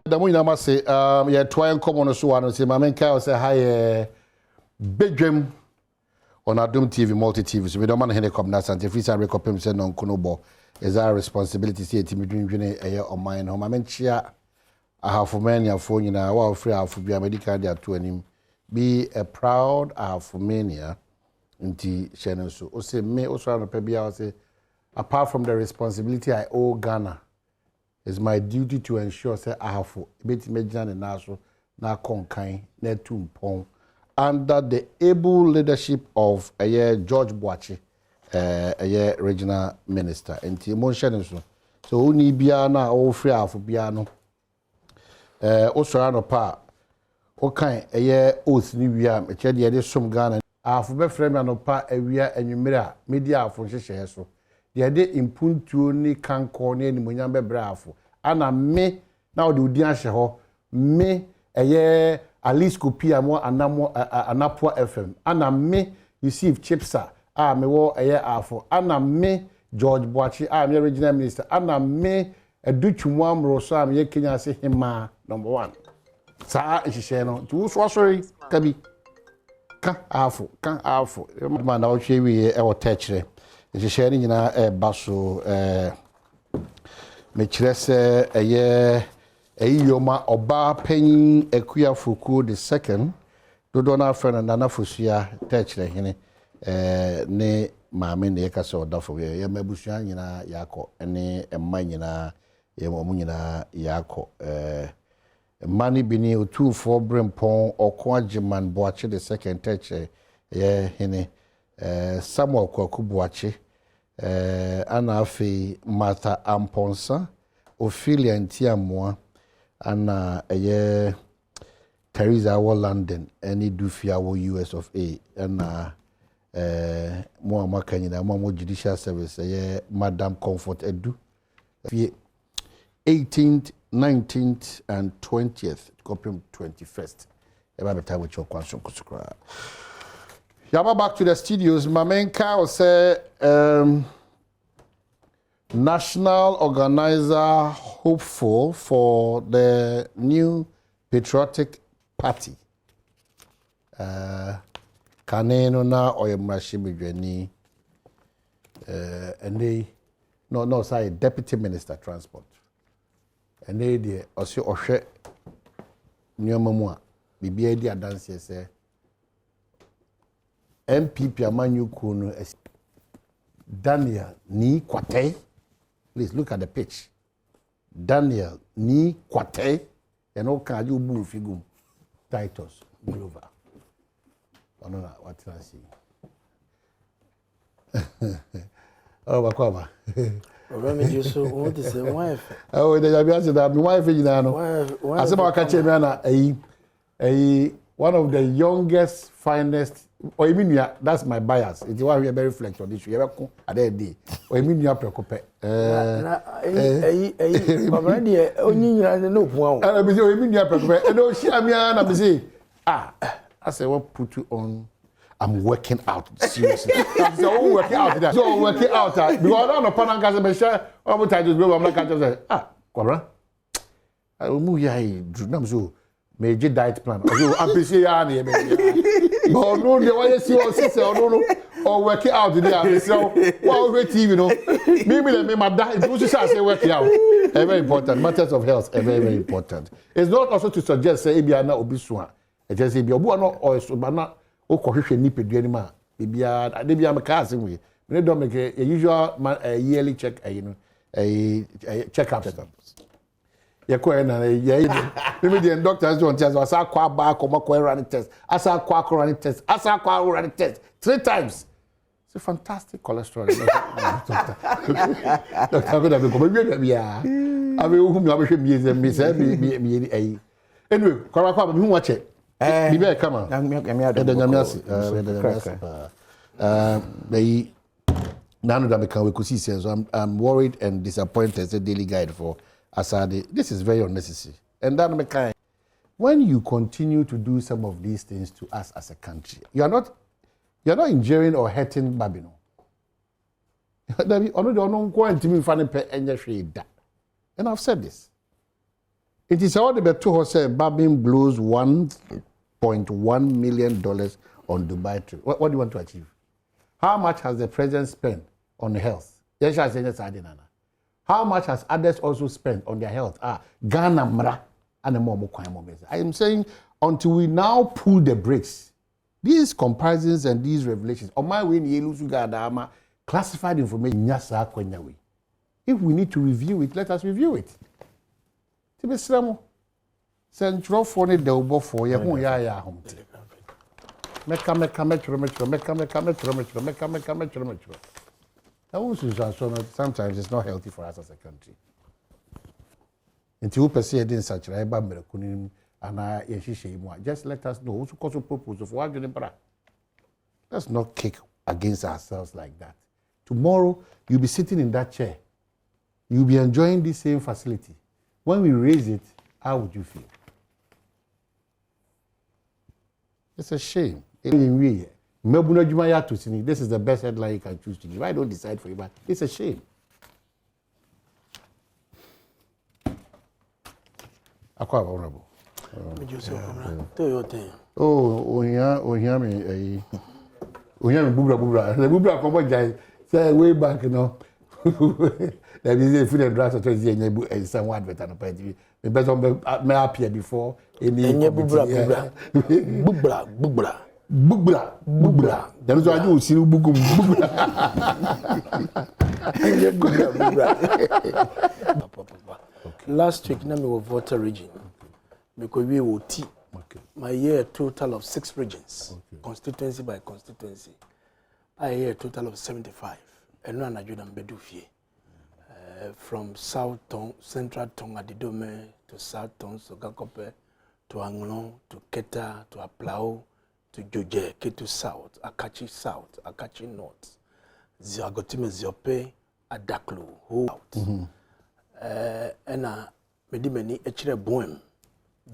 The money I say, yeah, try and come on so one say, my main car say hi, Badwam on Adom TV, multi TV. So we don't Omanhene Kwabena Asante. If we say recopim say non konobo, is our responsibility. See, to me doing a year on mine. Home, I mean, chia. I have for many a phone, you know, while free out for be a medical there to him. Be a proud for mania into channel. So, say me also on the say, apart from the responsibility I owe Ghana. It's my duty to ensure that I have for bit major and national na konkai na tumpon under the able leadership of George Boachi, regional minister. And Timon so uni biana all free for biano. Also pa okay oath ni wiam e chede de som Ghana afu be frame no pa awia anwumira media afu hyehyɛ so de de impuntuo ni kanko ne animonyam bebra afu ana me na ode udi ahye ho me Alice Kopia mo anamo Anapoa FM ana me receive chipsa me wo afu ana me George Boachi me regional minister ana me Edutwumu amro so ye Kenya se hima number 1 sa hyehyɛ no tu so sorry kabi kan afu man na o hwe wi e wo techre hyehyɛ ni nyina baso me kyerɛ sɛ yoma oba panyin Akufo-Addo the second dodo na friend Nana Fosua techre hene ne maame ne yeka sɛ odafo ye mabusua nyina yakɔ ne emma nyina ye mo nyina yakɔ Mani bini otu for Brempon Okoajiman Boachi the second teacher hene Samuel Kwaku Boachi ana afi Martha Amponsa Ophelia Ntiamwa ana Teresa wa London any Dufia wa US of A ana mo amaka nyina mo judicial service Madam Comfort-Addo 18th 19th and 20th, copy 21st. About the time with your question, Yama back to the studios. My main car say national organizer hopeful for the new patriotic party. Kaneno na oyemrashimijweni and they no sorry deputy minister transport. And they de also ohwe nyoma mu a bibia di adanse se MPP amanyuku no Daniel ni Kwatei. Please look at the pitch. Daniel ni Kwatei and all kind of blue figure Titus Glover. I don't know what I see. Oh, Bakoma. Remit so what is the wife? Oh, they have answered that. My wife is now. I said, I catch one of the youngest, finest. Or you mean that's my bias. It's why we are very reflect on this. You ever come at that day? Or you mean you are preoccupied? Already, only no one. And I mean, you mean you are preoccupied? And no, she, I say, I say, what put you on? I'm working out seriously. So working out. So working out because I don't know pananka say share all the time I'm not catch say Kwabena I will move here do so major diet plan. So appreciate ya na but no the way you see or say no or working out there so what we TV no me my diet you say working out very important matters of health very important. It's not also to suggest say bia na obi so a just say bia obi no or so ba na okohwehwe ni pedua ma bibia ade bia me ka asem we me do make a usual yearly check check up ye ko na ye me the doctors don't tell us akwa ba akoma run test asa akwa run test asa akwa run test 3 times. It's a fantastic cholesterol. Doctor go da be ko be bia abi hu mi abehwe mi say mi anyway kwa ba mi hu wache Bibe come on. They none that we could see so I'm worried and disappointed as a daily guide for Asade. This is very unnecessary. And then when you continue to do some of these things to us as a country, you're not injuring or hurting Babino. And I've said this. It is all the better say Bagbin blows $1.1 million on Dubai trip. What do you want to achieve? How much has the president spent on health? Yes, I say how much has others also spent on their health? Ghana Mra and I am saying until we now pull the brakes, these comparisons and these revelations, on my way, classified information, if we need to review it, let us review it. Tibisramo, Central for the Delbo for ya home. Meka. Sometimes it's not healthy for us as a country. Until we perceive in such a just let us know who's also proposal for what. Let's not kick against ourselves like that. Tomorrow, you'll be sitting in that chair. You'll be enjoying the same facility. When we raise it, how would you feel? It's a shame. This is the best headline you can choose to give. I don't decide for you, but it's a shame. Akwa honorable. Oh, hear me. Bubra. The Bubra Bagbin say way back, you know. There is a food and drugs authority and some advert on the page. The best one may appear before any Bubra. That is why you see Bubra. Last week, we were voter region because we were my year total of 6 regions, constituency by constituency. I hear a total of 75. And one adjutant Bedufie. From South Tong, Central Tonga Didome to South Tong, to Gakope, to Anglon, to Keta, to Aplao, to Joje, Ketu South, Akachi South, Akachi North, Ziagotime Ziope, Adaklu, who out. And Medimeni Echere Boem,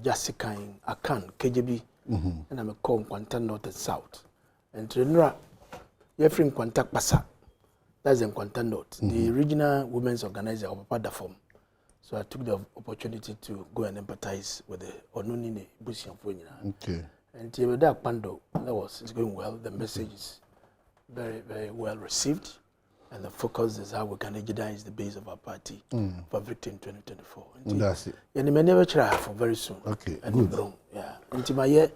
Jasikain, Akan, KJB, and I'm a call Quanta North and South. And Trenra, Yefrim Quanta Pasa. That's in Quanta North, the regional women's organizer of Badwam. So I took the opportunity to go and empathize with the Omanhene Kwabena. Okay. And that Pando, it's going well. The message is very, very well received. And the focus is how we can energize the base of our party for victory in 2024. And that's it. And may never try for very soon. Okay, and good. Bron, yeah. And my year,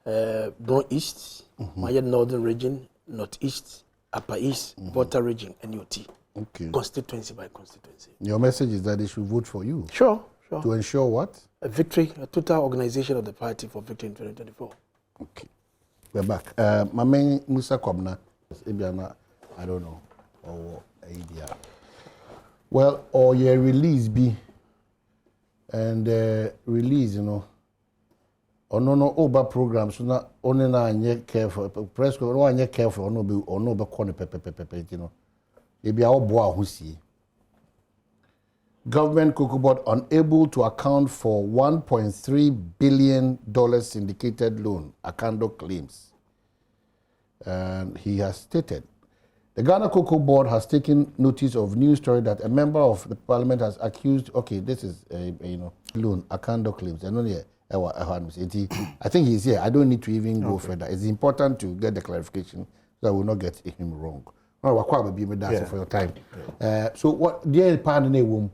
Bron East, my year Northern region, Northeast, Upper East, voter region, NUT. Okay. Constituency by constituency. Your message is that they should vote for you? Sure. To ensure what? A victory, a total organization of the party for victory in 2024. Okay. We're back. My main Musa Kwabena, I don't know, or idea. Well, or your release be, and release, you know, or no over programs, so not only na careful, press no one careful, or no be corner pepe, you know. Maybe our boy who see. Government Cocoa Board unable to account for $1.3 billion syndicated loan, Akando claims. And he has stated, the Ghana Cocoa Board has taken notice of news story that a member of the parliament has accused, okay, this is a loan, Akando claims. I think he's here. I don't need to even go further. It's important to get the clarification so I will not get him wrong. For your time. So what dear pardon a womb?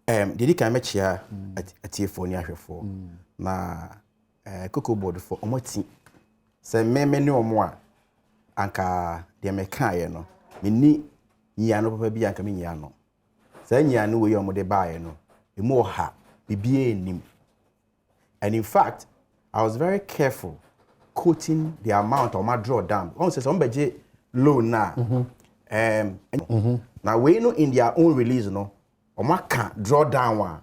Did can match here at Tifonia for na Cocoa Board for Omoti. Say me no more anka de meka no. Me ni nya no papa bi anka me nya no. Say nya no we omode baaye no. E mo ha bibie nim. And in fact, I was very careful quoting the amount of my drawdown. One says somebody loan now. Now we know in their own release, no, Oma can't draw down one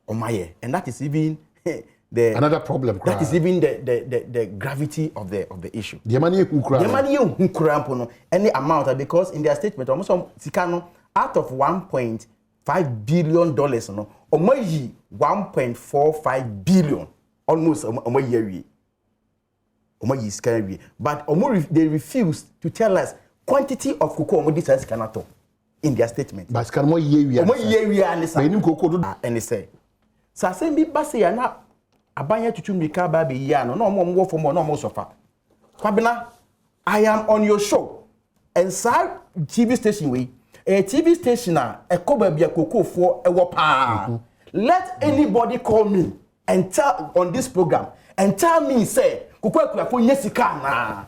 Omaye, and that is even the another problem. That is even the gravity of the issue. The money no any amount because in their statement almost Sikano out of $1.5 billion, no, Omayi $1.45 billion. Almost a year. But they refused to tell us quantity of cocoa in their statement. But can more year and they say Sa asem bi ba se ya na abanye tutu mrika ba be ya no mo wo fo mo no mo sofa. Kwabena, I am on your show. And sir TV station we a TV station a koba bia kokofo e wo pa. Let anybody call me and tell on this program and tell me say kokwa akuafo nyesika na.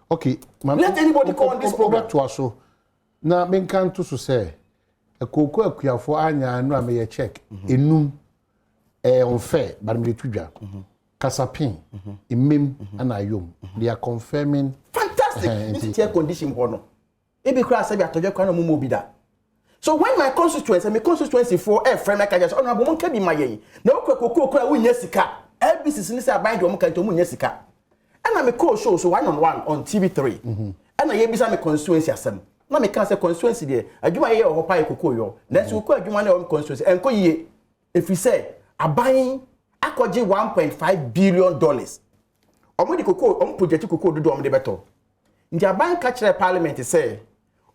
Okay, let anybody call on this program to us. Na men kan to so say a kokwa akuafo anya anu ameye check enum unfair but me tudwa. Kasapin imem and ayom they are confirming fantastic this air condition hono e be kra say be atodwe kwa na mo bi da. So when my constituency for a friend like I just honorable mon ka bi mayen na okoko kra wo nya sika LBC ni say aban de mo kan to mo nya sika and I me call show so one on TV3 and I be say me constituency asem na me kan say constituency there adwuma ye o pa ekoko yo na so ko adwuma na o constituency enko yie if we say aban akoje $1.5 billion omo di koko omo project koko dodo omo de beto nti aban ka kire parliament say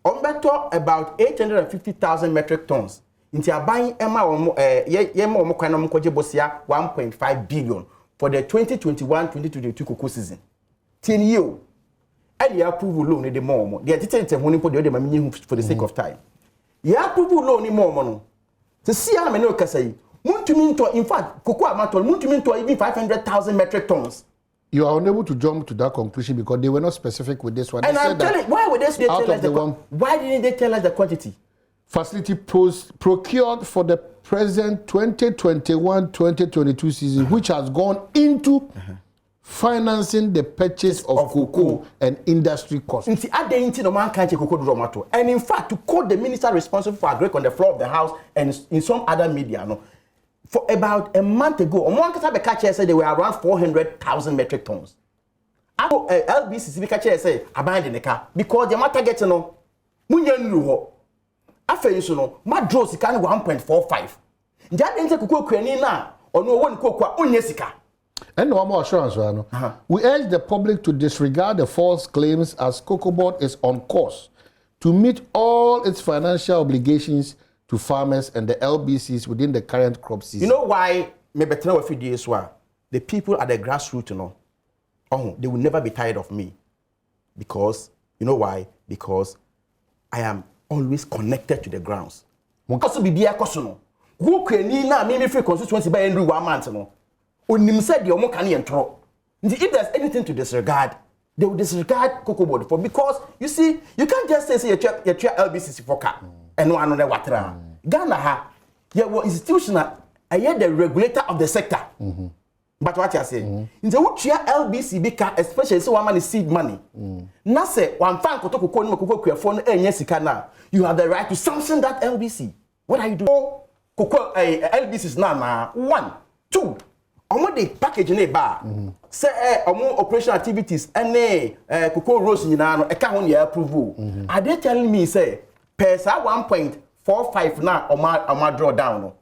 omo beto about 850,000 metric tons nti aban ema omo ye ma omo kwan omo koje bosia 1.5 billion for the 2021-2022 koko season 10 year and you approve loan de more the entity ho ni po de ma for the sake of time you approve loan ni more no to see am no kasai Muntuminto, in fact, Cocoa Amatol, Muntuminto, even 500,000 metric tons. You are unable to jump to that conclusion because they were not specific with this one. And I'm telling, why would they tell us why didn't they tell us the quantity? Facility procured for the present 2021-2022 season, which has gone into financing the purchase of cocoa and industry costs. And in fact, to quote the minister responsible for agric on the floor of the house and in some other media, no. For about a month ago, Omanhene said they were around 400,000 metric tons. LBC say abandon the car because the matter gets no. Munyan after you know, my draws can 1.45. That didn't take a na or no one cocoa unyesika. And one more assurance, we urge the public to disregard the false claims as Cocoa Board is on course to meet all its financial obligations to farmers and the LBCs within the current crop season. You know why maybe the people at the grassroots, you know, they will never be tired of me. Because, you know why? Because I am always connected to the grounds. Who can me free constituency by every 1 month, no? If there's anything to disregard, they will disregard Cocoa Board for because you see, you can't just say you try LBCC for car. And no one water. Ghana ha, you were institutional, I hear the regulator of the sector. But what you say, in the Uchia LBC bika, especially so one man is seed money. Nase one fan koto koko phone yesikana. You have the right to sanction that LBC. What are you doing? Koko LBC is now 1, 2. Omo the package in a bar. Say omo operational activities and koko rose nyina no e ka ho ya approval. Are they telling me say pesa 1.45 na oma draw down no?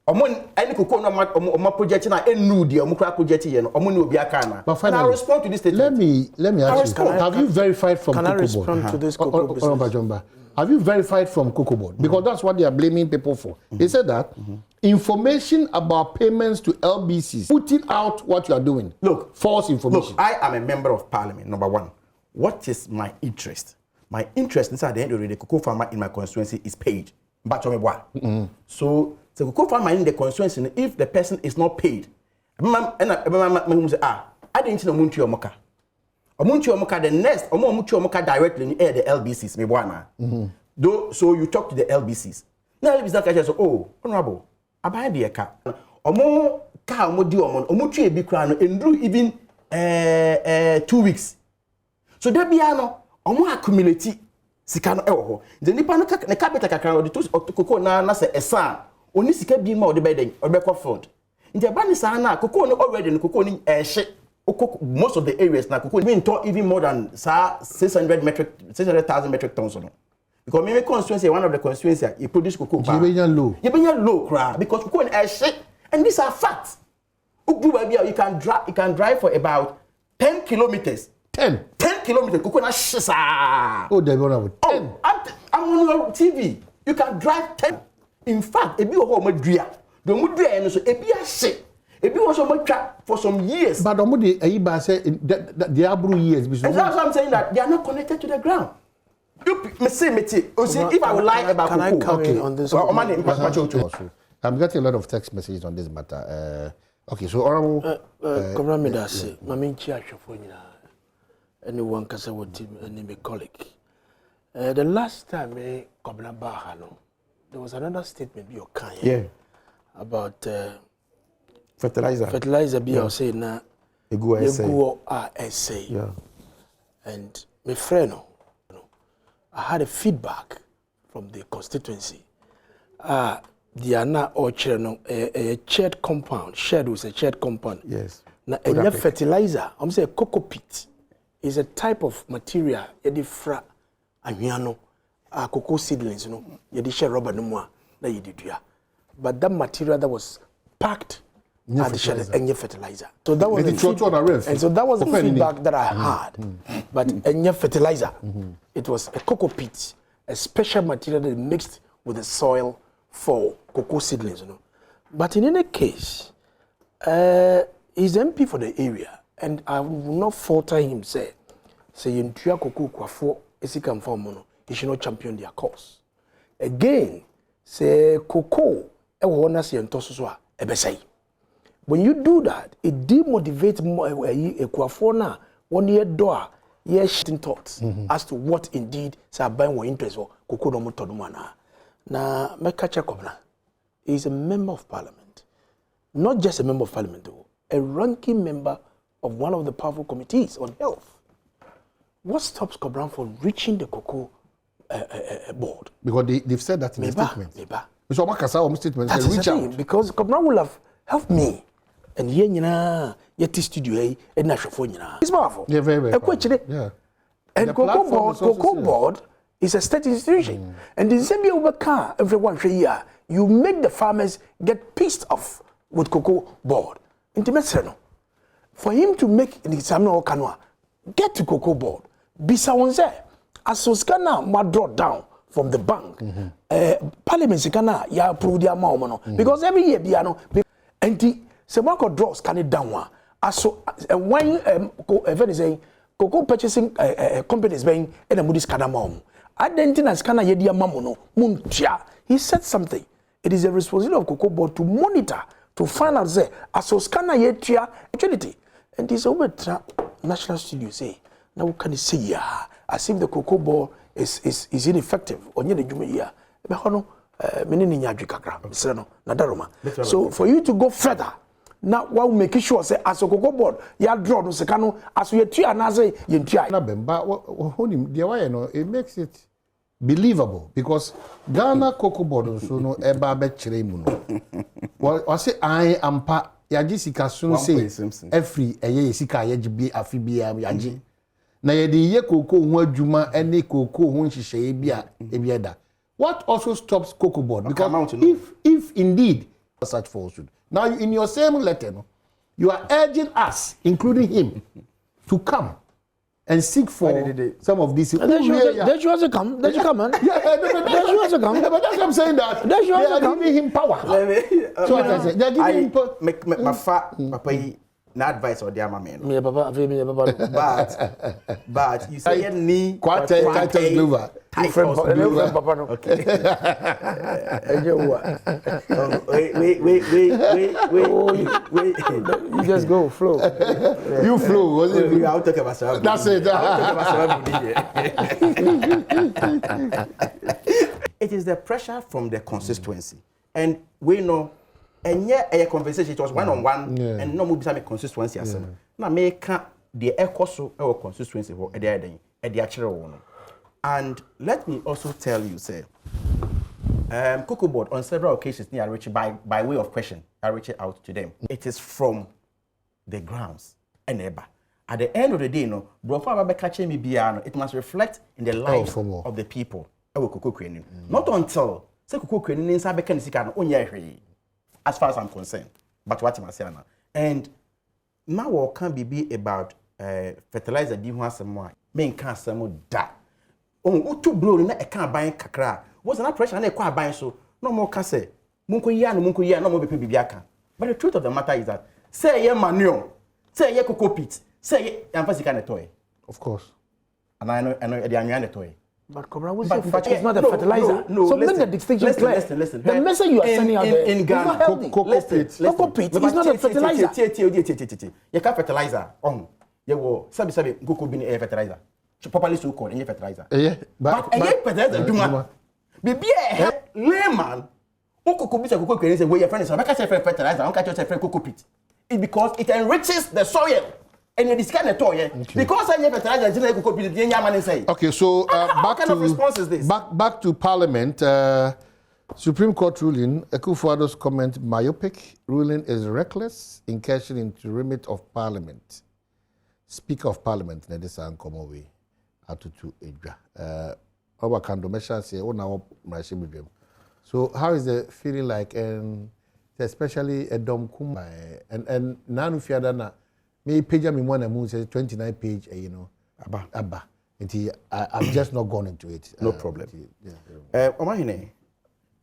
Omo any koko no omo project na enu de omo kra project ye no omo ne obi aka na. But finally, I respond to this statement. Let me ask you. Have you verified from Cocoa Board? Can I respond to this Cocoa Board? Have you verified from Cocoa Board? Because that's what they are blaming people for. They said that information about payments to LBCs, putting out what you are doing. Look, false information. Look, I am a member of parliament, number one. What is my interest? My interest inside the end of the cocoa farmer in my constituency is paid. So the cocoa farmer in the constituency, if the person is not paid, I didn't know Munti Omoka. Omunti Omoka, the next, Omunti Omoka directly in the LBCs, so you talk to the LBCs. Now LBCs that say, oh, honorable, I buy the car. Omo car modi omon, Omuchi ebi krano, and even 2 weeks. So there be ano, omo accumulate sika no ewo. The nipa no ne capital kakra the to koko na say esa, oni sika bi ma o de beden, o be kwa fraud. Nti aba ni sa na koko no already no koko ni most of the areas na koko even more than 600,000 metric tons no. Because maybe constituency one of the constituency you produce cocoa. You be low cra because cocoa and these are facts. You can drive for about 10 kilometers. 10 kilometers. Cocoa na shisa. Oh, they run 10. I'm on your TV. You can drive 10. In fact, if you go home, The mu dey no so ebi ahye. Ebi was so much for some years. But omudi ayiba say the abru years. And that's why I'm saying that they are not connected to the ground. If I would lie about can I come in on this? I'm getting a lot of text messages on this matter. Okay, so honorable Kwabena Medase, Mami Chiachofo anyone can say what team and my colleague. The last time Kwabena Bahano, there was another statement you kind about fertilizer be say na egu essay. Yeah. And my friend, I had a feedback from the constituency. They are now all a shared compound. Shared was a shared compound. Yes. Now, a fertilizer, I'm saying cocoa pit is a type of material. Yedi fra anyano, cocoa seedlings. You know, yedi share rubber no more. Na yedi duya. But that material that was packed at the shed enye fertilizer. So that was the feedback that I had. But enye fertilizer, it was a cocoa pit, a special material that mixed with the soil for cocoa seedlings, you know. But in any case, he's MP for the area, and I will not falter him. Say you tria cocoa kwafo esikam mono. He should not champion their cause. Again, say cocoa ewo na se entososo a ebesai. When you do that, it demotivates more a kwafo na one year door. Yes, shitting thoughts as to what indeed say buying what interest or cocoa no moto no na. Now, Mekacha Kwabena is a member of parliament. Not just a member of parliament, though, a ranking member of one of the powerful committees on health. What stops Kwabena from reaching the cocoa board? Because they've said that in a statement. So that's reach out. Because Kwabena will have helped me. And here, yet studio, and national it's powerful. Yeah, very powerful. Yeah. And cocoa board is a state institution. And the same year everyone year, you make the farmers get pissed off with cocoa board. For him to make the examiner canoa, get to cocoa board. Bisa onze, asoskana ma draw down from the bank. Parliament sikana ya approve their amount. Because every year biano, and the Semako draws can it down. Aso when event saying cocoa purchasing companies being in a Moody's Kadamom. He said something. It is a responsibility of cocoa board to monitor, to find out say scanner yetia actuality. And this over national studio say now can you say as if the cocoa board is ineffective on the Juma year. So for you to go further, now what will make sure say as a cocoa board you draw no secano as you tia and say you tia. It makes it believable because Ghana cocoa board so no eba be chire mu no. Wa say I am pa yaji sika so say every eye sika yaji bi afi bi yaji. Na ye de ye cocoa ho adwuma ene cocoa ho nhihye bi a ebieda. What also stops cocoa board? Because if indeed such falsehood. Now in your same letter, no, you are urging us, including him, to come and seek for some of these. They should also come. They should come, man. They should also come. But that's what I'm saying. That they are giving him power. So what I say, they are giving him power. My papa, no advice or dear man. But you say any Titus Glover. Okay. Wait. You just go flow. You flow. I'll talk about something. That's it. It is the pressure from the constituency, and we know. And yet a conversation, it was one-on-one, and no more become a constituency. Now make the echo our constituency for a day at the actual one. And let me also tell you, say, Cocoa Board on several occasions near reach by way of question, I reach out to them. It is from the grounds and neighbor. At the end of the day, no, it must reflect in the lives of the people. Not until say Cocoa Queen inside Bekan as far as I'm concerned, but what am I saying now? And now what can be about fertilizer? Do you want some more? Men can't some more that. Oh, too blow in a can't buy kakra. What's that pressure? And I can't buy so no more can say. munko ya no mo be bibiaka. But the truth of the matter is that say ye manure, say ye cocoa pit, say ye amfasika na toy. Of course. And I know the annual na toy. But Cobra, we say it's not a fertilizer. No, so listen, make the distinction clear. Listen. The message you are sending out there in Ghana, is not healthy. Cocoa pit is not a fertilizer. You can't fertilizer. You will sabi cocoa bean a fertilizer. Properly so called any fertilizer. Yeah, but any fertilizer Duma. Bibi layman. Cocoa bean cocoa can say where your friend is. I can't say fertilizer. I can't say cocoa pit. It's because it enriches the soil. And it is kind of toy, because I never tried to say. Okay, so what kind of response is this? Back to Parliament. Supreme Court ruling, Akufo-Addo's comment, myopic ruling is reckless incursion into remit of Parliament. Speaker of Parliament, Nedesa Nkomowe, Atutu Edra. Our Kandomesha say, oh, now, so how is the feeling like, and especially Adom Kuma, and Nanu Fiadana? Me page me one moon says 29 page, you know, Abba. And I've just not gone into it. No problem. Omanhene,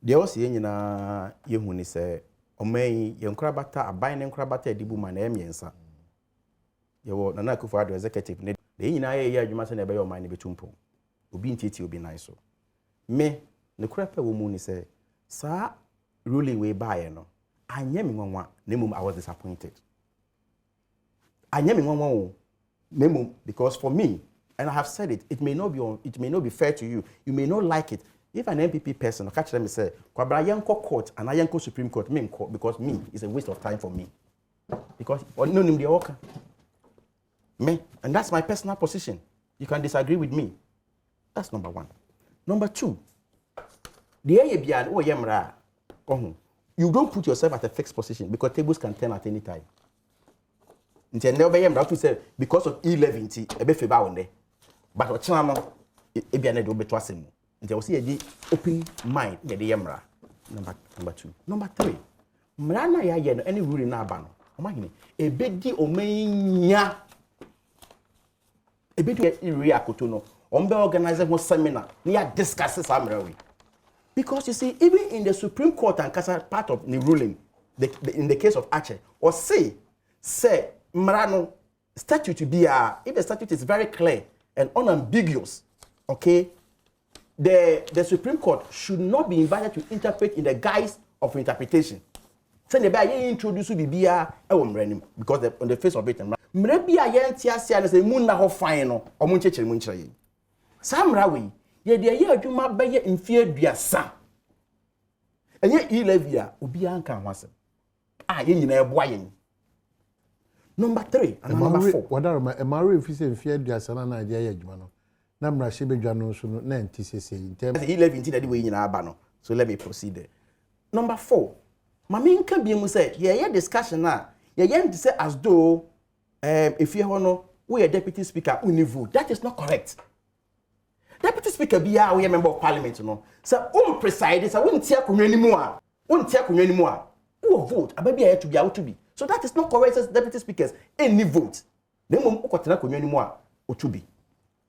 the also na yehuni say omei yenkrabata aban yenkrabata edibu man emiensa. Yewo Nana Akufo-Addo executive ne de nyina ye adwuma se na be oman ne betumpo. Obi ntiti obi nan so. Me ne krapa wo mu ni say sa ruling we buy no. Anya me nwanwa na mum I was disappointed. Because for me, and I have said it, it may not be fair to you. You may not like it. If an MPP person, or catch them and say, Kwabra Yanko court and I Yanko Supreme Court, me in court, because me is a waste of time for me. Because no name the me, and that's my personal position. You can disagree with me. That's number one. Number two, the you don't put yourself at a fixed position because tables can turn at any time. Because of E11, a bit favor on there. But what channel, it be an edo betwasem. There was a open mind, the Yamra. Number two. Number three, Mrana ya any ruling na ban. Omanhene, a bedi omenya. A bedi area kotono. Ombe organizer one seminar. We are discussing Samrawi. Because you see, even in the Supreme Court and part of the ruling, in the case of Adjei, or say, Marano statute to be if the statute is very clear and unambiguous, okay, the Supreme Court should not be invited to interpret in the guise of interpretation. Send the bay introduce Bibia because on the face of it, maybe I ain't tia say moon na ho fine or munche munche. Sam Rawi, ye the year you might be in fear biasa. And yet Elevia Ubianka was in a boy. Number three and number four. What are a married if you say fear the Asana idea, Jumano? Namra Shibejano, so no TCC in terms of 11 that way in Abano. So let me proceed there. Number four. Mamin can be said, yeah, discussion now. Yeah, to say as though if you know we a deputy speaker univu. That is not correct. Deputy speaker be a member of parliament, you know. So preside is I wouldn't take anymore. Won't take anymore. Who vote? A baby to be out to be. So that is not correct as deputy speakers. Any vote. Then mum okotena konyo ni mu a otubi.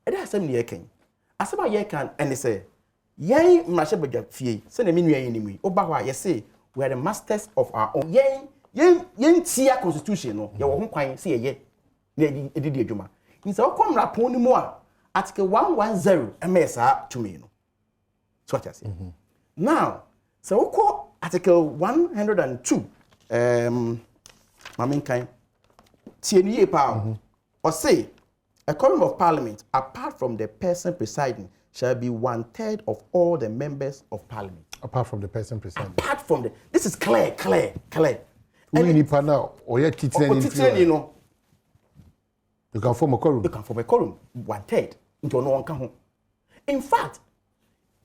E dey asem ne yeken. Asem a yeken and say, "Yen mrahye badwa fie, se na me nua yen ni mu. Oba ho a ye say we are the masters of our own. Yen tia constitution no. Ye wo ho kwan se ye na edidi adwuma. Nse okom rapon ni mu a article 110 MSA to me no. So what I say. Now, so oko article 102 Maminkai TNE power or say a quorum of parliament apart from the person presiding shall be 1/3 of all the members of parliament. Apart from the person presiding. Apart from the this is clear. And you know, you can form a quorum. You can form a quorum 1/3 into no one can. In fact,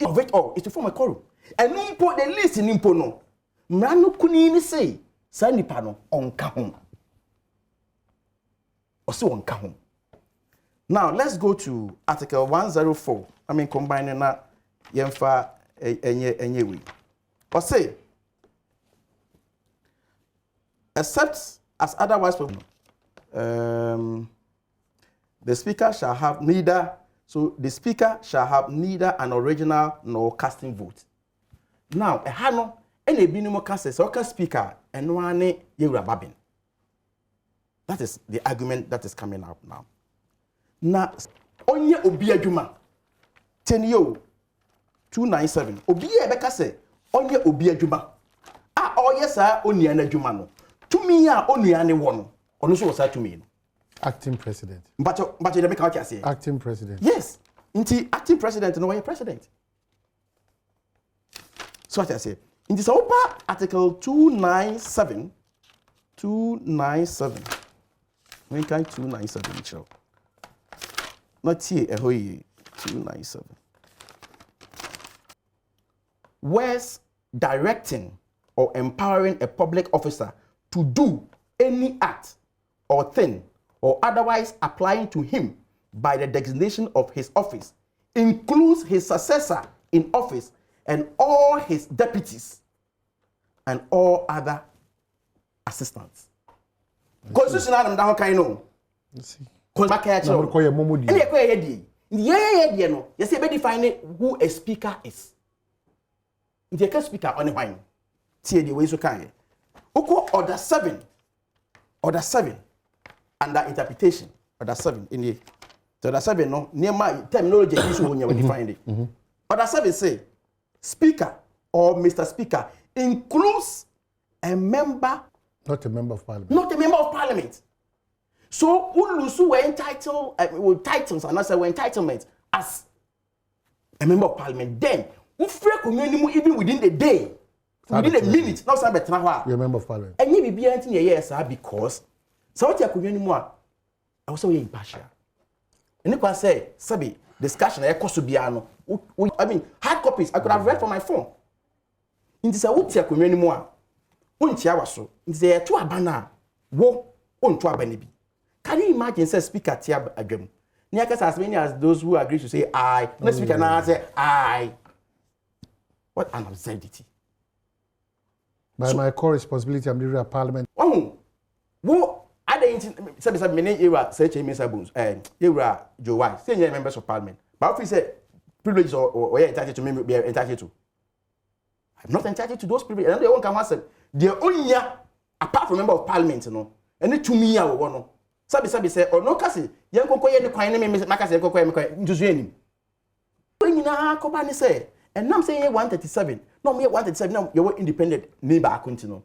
of it all is to form a quorum. And no put the list in impono. Mrano kunini say Sanipa no onka home. Also onka home. Now let's go to Article 104. I mean combining na yemfa enye we. Or say except as otherwise the speaker shall have neither an original nor casting vote. Now a hano Any binumo cancer, so can speaker and one yewra Bagbin. That is the argument that is coming out now. Na onye obi adwuma 10 yo 297 obi e beka say onye obi adwuma a oye sa onua na adwuma no tumi a onua ne wo no ono so sa tumi no Acting president. but they make out say Acting president. yes inti acting president no way president so what I say inti sa opa article 297 when can 297 show not here a 297 where's directing or empowering a public officer to do any act or thing or otherwise applying to him by the designation of his office includes his successor in office and all his deputies and all other assistants. Constitution Adam down kind no. See. No, you say be define who a speaker is. The can speaker on the wine. See the way so can. Oko order 7 under interpretation. Order 7 in the order 7 no near my terminology issue when you define it. Order 7 say speaker or Mr. Speaker includes a member, not a member of parliament. Not a member of parliament. So Ulusu were entitled with titles and also were entitlement as a member of parliament. Then Ufre community even within the day, within a minute, now some better now. You're a member of parliament. And you be anything yes, because so what your community more I was so impartial. And you can say, Sabi, discussion I cost to be I mean hard copies I could have read from my phone. In this what your community more. Untia was so. In the two abana wo on to abanibi. Can you imagine say speaker tia adwam? Niakas as many as those who agree to say I. No speaker now say I. What an absurdity. By my core responsibility, I'm leader of parliament. Oh, wo other say many era say Mr. Bones era Joe White say members of parliament. But if we say privileges or entitled to me be entitled to. I'm not entitled to those privileges. And they won't come answer. The only apart from member of parliament no. And to me I will no. Sabi say or no kasi yan konko ye ne kwan ne me makase yan konko ye me kwan ntusu enim nyina koba ne say and nam say 137 no me 137 now you were independent neighbor akunti no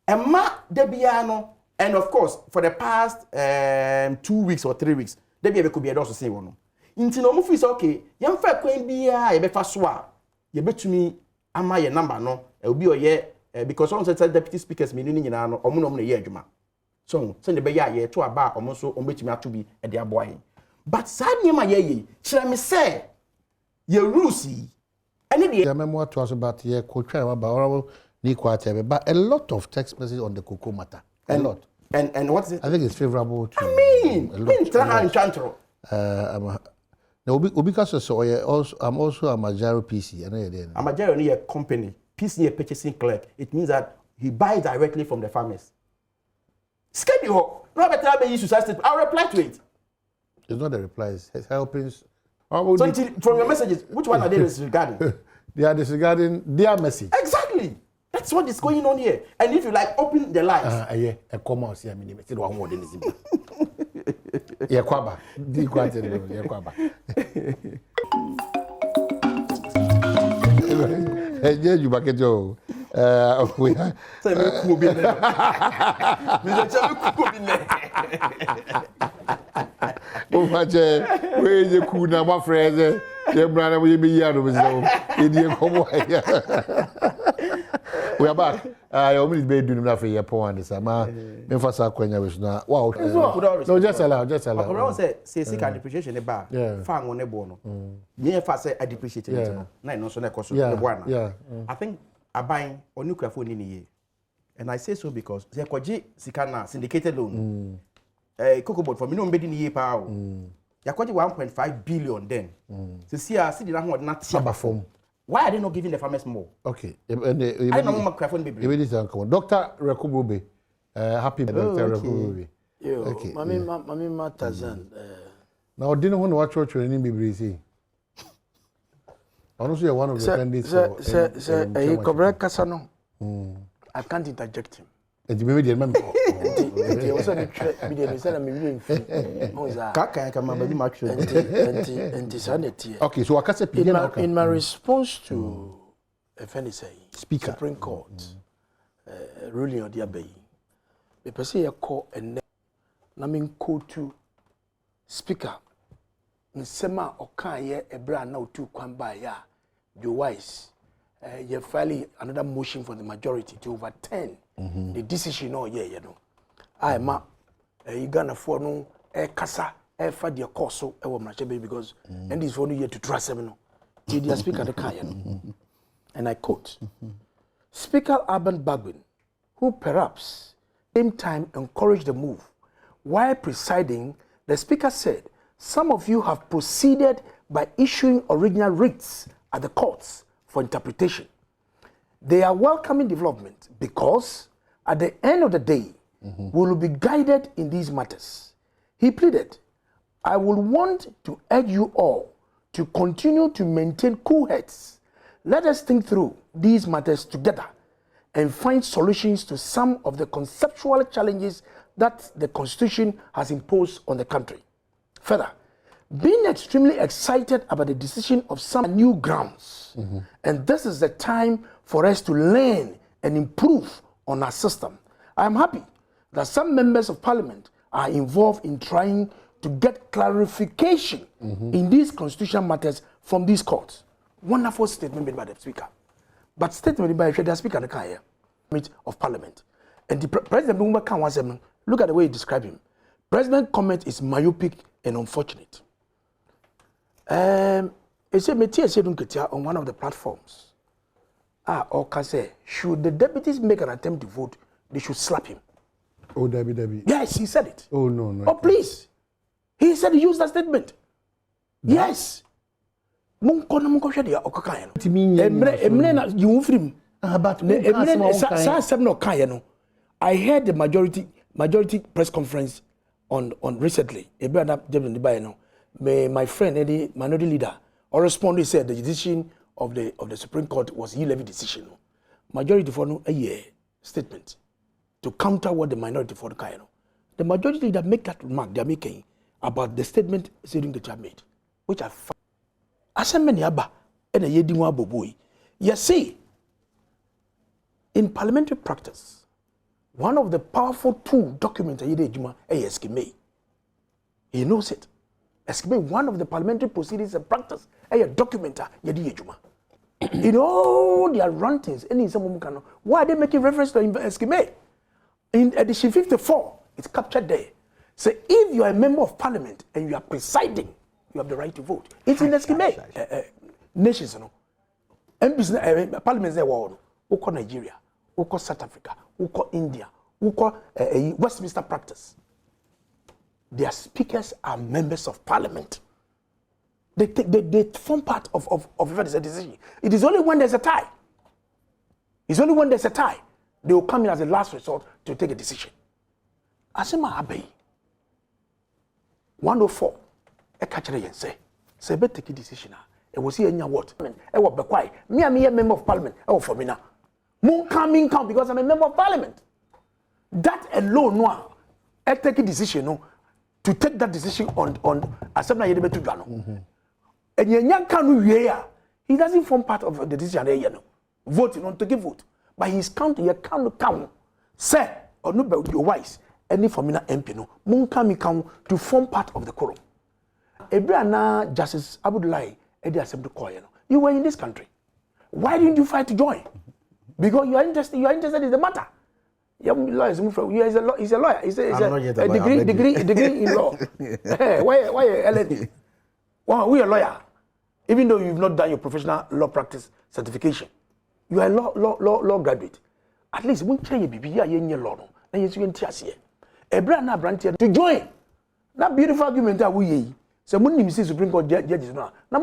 emma de bia no and of course for the past 2 weeks or 3 weeks de bia be ko bia do so say wono nti no mo fi say okay yan fa kwan bia ye be fa so a ye betumi ama ye number no e obi oye because on say deputy speakers me ni nyina no omo no mo ye adwuma. So send the be ya to aba omonso ombetimi ato bi e de aboy. But sad niema ye kire me say ye rules yi ene de the memo to us about ye kotwa about ni kwate but a lot of text messages on the cocoa matter. A lot. And what's it? I think it's favorable to I'm also a Majaro PC. A Majaro ni a company. PC a purchasing clerk. It means that he buys directly from the farmers. Schedule. No better be used to I'll reply to it. It's not the replies. It's helping. So from your messages, which one are they disregarding? They are disregarding their message. Exactly. That's what is going on here. And if you like, open the lines. Yeah, a comma see I mean it's one word in this. Yeah, Kwaba. Di kwate yeah, Kwaba. Yeah, you back it yo. We are. Oh, my dear, where is the Kuna, my friend? Your brother will be here. We are back. I only be doing enough for your point. This summer, me for sa kwenya we na. Wow. No, just allow. Around say can depreciation the bar. Fang on the bono. Me fa say I depreciate it no. Na no so na cost the one. Yeah. I think I buy on nuclear phone in year. And I say so because they kwaji sikana syndicated loan. Cocoa board for me no mbedi ni ye pa o. Yakwaji 1.5 billion then. So see the not form. Why are they not giving the farmers more? Okay. I don't know microphone baby. Dr. Rekubube. Happy Dr. Rekubube. Okay. Mami Matazan. Now didn't want to watch what you're in BBC. Honestly, one of the candidates. Say Kwabena Kasano. I can't interject him. And you maybe remember. He also said I'm in Okay, so I can say in my response to Speaker Supreme Court ruling on the Abbey, the person call and namin code to Speaker Nsema Okaye Ebra now to Kwamba ya the wise you're filing another motion for the majority to overturn the decision or you know. I ma you gonna for no kasa for the course so because and this for you to trust them no. The speaker the can and I quote Speaker Urban Bagbin, who perhaps same time encouraged the move. While presiding, the speaker said, some of you have proceeded by issuing original writs at the courts for interpretation. They are welcoming development because at the end of the day, we will be guided in these matters. He pleaded, I will want to urge you all to continue to maintain cool heads. Let us think through these matters together and find solutions to some of the conceptual challenges that the Constitution has imposed on the country. Further, being extremely excited about the decision of some new grounds, and this is the time for us to learn and improve on our system. I am happy that some members of parliament are involved in trying to get clarification in these constitutional matters from these courts. Wonderful statement made by the speaker. But statement made by the speaker of parliament. And the president look at the way he described him. President's comment is myopic and unfortunate. It's a on one of the platforms. Or can say, should the deputies make an attempt to vote, they should slap him. Oh, Debbie. Yes, he said it. Oh, no. Oh, please. He said he used that statement. Yes. I heard the majority press conference on recently. My friend, the minority leader, or responded said the decision of the Supreme Court was e-levy decision. Majority for a year statement to counter what the minority for the majority leader make that remark they are making about the statement saying that you have made, which I found. You see, in parliamentary practice, one of the powerful two documents is scheme. He knows it. Scheme, one of the parliamentary proceedings and practice, a document in all their rantings, why are they making reference to scheme? In edition 54, it's captured there. So if you are a member of parliament and you are presiding, you have the right to vote. It's in the scheme. Nations, parliaments there were Nigeria, South Africa, India, Westminster practice. Their speakers are members of parliament. They form part of a decision. It is only when there's a tie. It's only when there's a tie they will come in as a last resort to take a decision. Asema Abbey 104. A catcher and say take a decision. It was here in your what? I will be quiet. Me, I'm a member of parliament. Oh, for me now. Moon coming come because I'm a member of parliament. That alone, no, I take a decision, no, to take that decision on assembly to Gano. And young can he doesn't form part of the decision. Voting on to give vote, but he's counting. You can't count. Say or no, but your wise. Any formula MP no. Moon coming come to form part of the quorum. Ebriana Justice Abdullahi. You were in this country. Why didn't you fight to join? Because you are interested in the matter. He's a lawyer. He's a degree in law. Why LLD? Well, we are a lawyer. Even though you've not done your professional law practice certification, you are a law graduate. At least when you be law, then you can tell to join. That beautiful argument that we so when you see Supreme Court judges now, but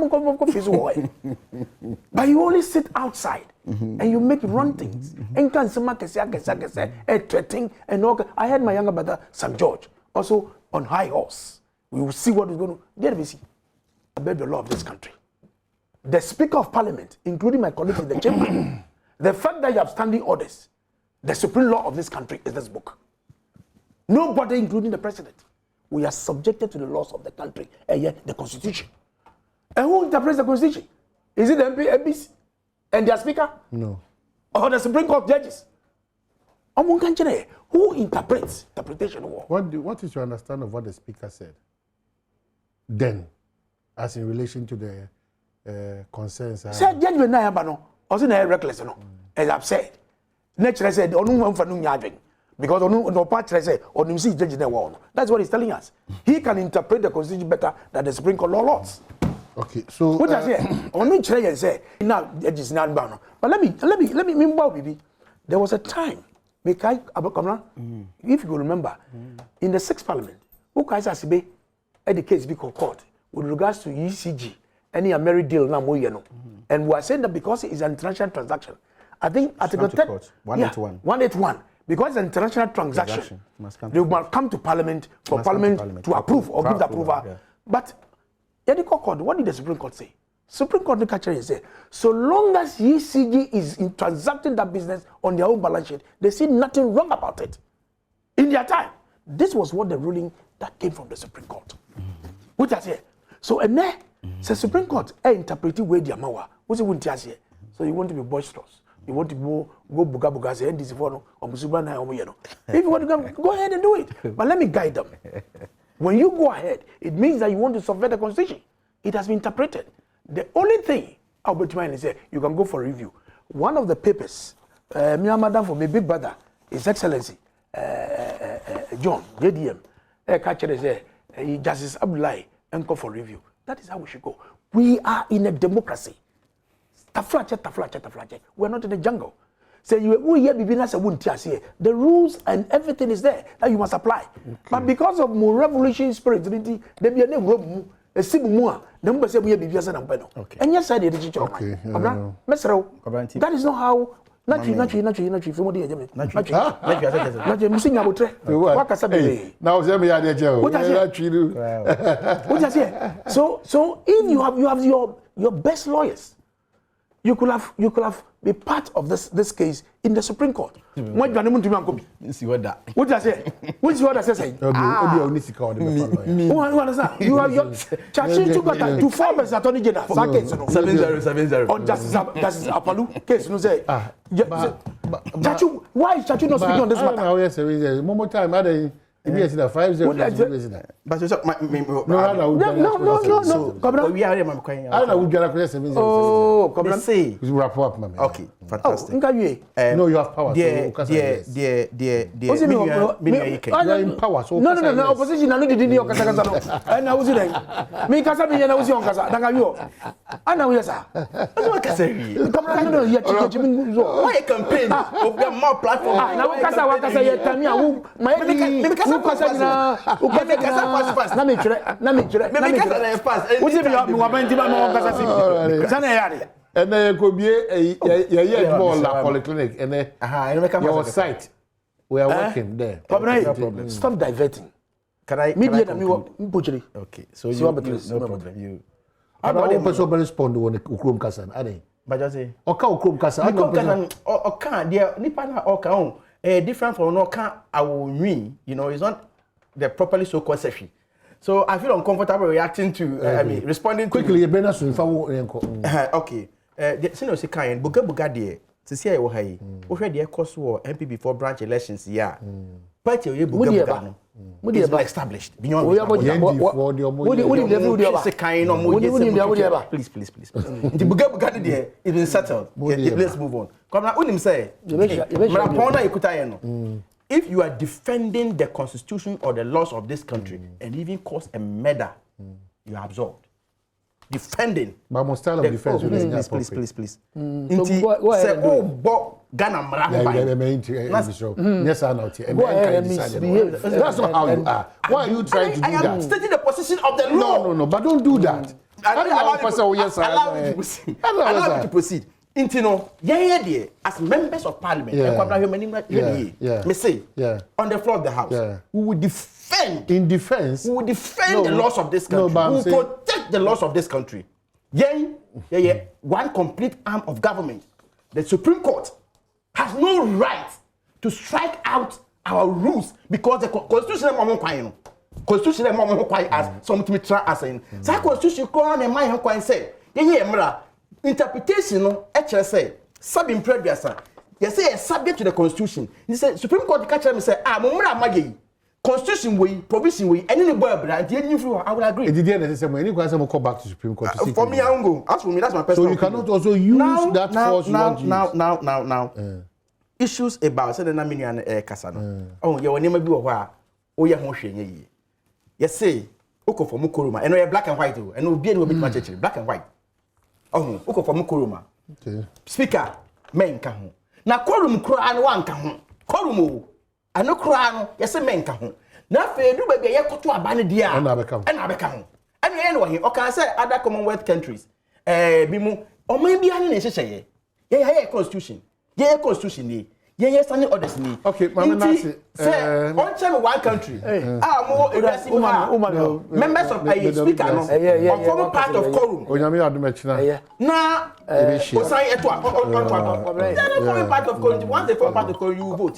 you only sit outside and you make run things. And can some threatening and all. I had my younger brother St. George also on high horse. We will see what is going to. There we see. I beg the law of this country. The Speaker of Parliament, including my colleagues in the chamber, The fact that you have standing orders, the supreme law of this country is this book. Nobody, including the president, we are subjected to the laws of the country, and yet the constitution. And who interprets the constitution? Is it the MPs and their speaker? No. Or the Supreme Court judges? Who interprets interpretation? What is your understanding of what the speaker said? Then, as in relation to the concerns. Said judgment na yaba no, also na reckless no. As I've said, nature said onu mfa no nyadwen because onu no part say onu see judge na wo. That's what he's telling us. He can interpret the constitution better than the Supreme Court laws. Okay, so what I say, onu chere yen say now judges na ba no. But let me bibi. There was a time if you remember, in the 6th Parliament, who guys has be at the case be court with regards to ECG, any American deal now more and we are saying that because it is an international transaction. I think Article 181, because it's an international transaction, they will come to Parliament for Parliament to approve or give the approval. Yeah. But court, what did the Supreme Court say? Supreme Court say, so long as ECG is in transacting that business on their own balance sheet, they see nothing wrong about it. In their time, this was what the ruling that came from the Supreme Court. Which I say, so and then the Supreme Court interpreted where the amawa. What's it? So you want to be boisterous, you want to go buga say this for or musubana or if you want to go ahead and do it. But let me guide them. When you go ahead, it means that you want to subvert the constitution. It has been interpreted. The only thing I'll be trying to say, you can go for review. One of the papers, madam for my big brother, His Excellency, John, JDM, Justice Abdullahi, and go for review. That is how we should go. We are in a democracy. Taflache. We're not in a jungle. So the rules and everything is there that you must apply. Okay. But because of more revolutionary spirit, there be a name a sibu number say we be biasa na mpeno. And yes, I did it. Okay. That is not how. Nachi. From the agent. Nachi. Missing your tre. What can say? Now say me ade je. What I say? So if you have your best lawyers, you could have be part of this case in the Supreme Court. What you want to be? What I say? Which what I say? You have your charging to 4 months attorney general. 7-0. On Justice Apalu case, no say. Chachu, why is Chachu not speaking on this matter? No, yes, one more time. If you see 5-0, but no. We are wrap up, man. Okay, fantastic. No, you have power. You are in power. So no. Opposition. I know didn't know kasa. And I was there. Me kasa me na usi on kasa. Danga yo. Ana we sir. What kasa yi? No. Why a campaign? We have more platform. Na kasa ye tami awu. Me kasa pass na. Na me chere. What if you want to be kasa si? Sana yare. And then could be a more la polyclinic and then your site. We are working there. Stop diverting. Can I? Okay, so you no problem. You. I don't person respond when Ukrum Kasan. Are they? But just say. Oka Ukrum Kasan. Oka. There. Nipa na oka. Different from oka. I will mean. You know, it's not the properly so called session. So I feel uncomfortable reacting to. Responding quickly. Okay. Sino se kan buga de se sia wo hayi wo hwe de course wo MP before branch elections ya party we buga no is well established beyond se kan no mo please the buga de it been settled. Let's move on. Come now unim say if you are defending the constitution or the laws of this country and even cause a murder, you are absolved. Defending. But my style of defense please. Say Ghana yes, I know. That's not how you are. Why are you trying to do that? I am stating the position of the law. No, but don't do that. Allow me to proceed. Intino, as members of parliament, me say, on the floor of the house, we will defend. In defense? We will defend the laws of this country. We will protect the laws of this country. One complete arm of government. the Supreme Court has no right to strike out our rules because the constitution is more constitution is more as something try as in. So constitution crown and my point say, interpretation no say sub in previous. You say subject to the constitution. You say Supreme Court catch me say mumra magi. Constitution way, provision way, any boy brand, I will agree. It didn't necessarily any question go back to Supreme Court. For me, I won't go. As for me, that's my personal. So you cannot also use that force. Now. Issues about say na menu and kasa no. Oh, you will never be a oh, yeah, motion. Yes, say, Oko for Mukuruma, and we are black and white, and we'll be able to match black and white. Oh, Oko for Mukuruma. Speaker, men can. Now, quorum cry and one can. Quorum. I no cry, yes, a man can. Now, fair do baby, I got to abandon the and I become. And anyway, okay, I say other Commonwealth countries. Bimu, or maybe I didn't say, yeah, constitution. Yeah, constitution. Yeah, standing orders. Okay, Mama Nancy. One time, one country. More aggressive. Members of a speaker, no, former part of quorum. Now, former part of quorum. Once they form part of quorum, you vote.